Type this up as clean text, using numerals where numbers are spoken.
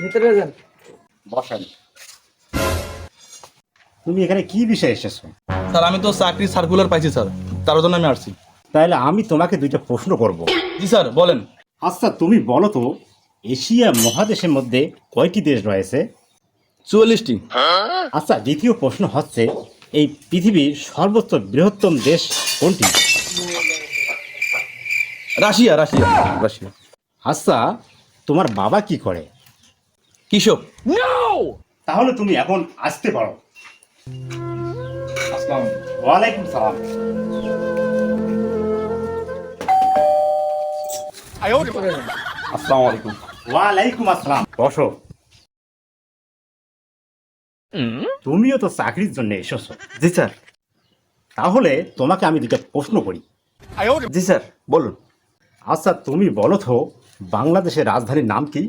ভেতরে যান। বসেন। তুমি এখানে কি বিষয়ে এসেছো? স্যার আমি তো চাকরি সার্কুলার পাইছি স্যার, তার জন্য আমি আসছি। তাহলে আমি তোমাকে দুইটা প্রশ্ন করব। জি স্যার বলেন। আচ্ছা তুমি বলো তো, এশিয়া মহাদেশের মধ্যে কয়টি দেশ রয়েছে? 44টি। আচ্ছা দ্বিতীয় প্রশ্ন হচ্ছে, এই পৃথিবীর সর্বোচ্চ বৃহত্তম দেশ কোনটি? Russia Russia Russia. আচ্ছা তোমার বাবা কি করে? কৃষক। তাহলে তুমি এখন আসতে পারো। ওয়ালাইকুম সালাম। আসসালামু আলাইকুম। ওয়ালাইকুম আসসালাম। বসো। তুমিও তো চাকরির জন্য এসেছো, জি স্যার। তাহলে তোমাকে আমি দুটো প্রশ্ন করি। জি স্যার বলুন। আচ্ছা তুমি বলো তো, বাংলাদেশের রাজধানীর নাম কি?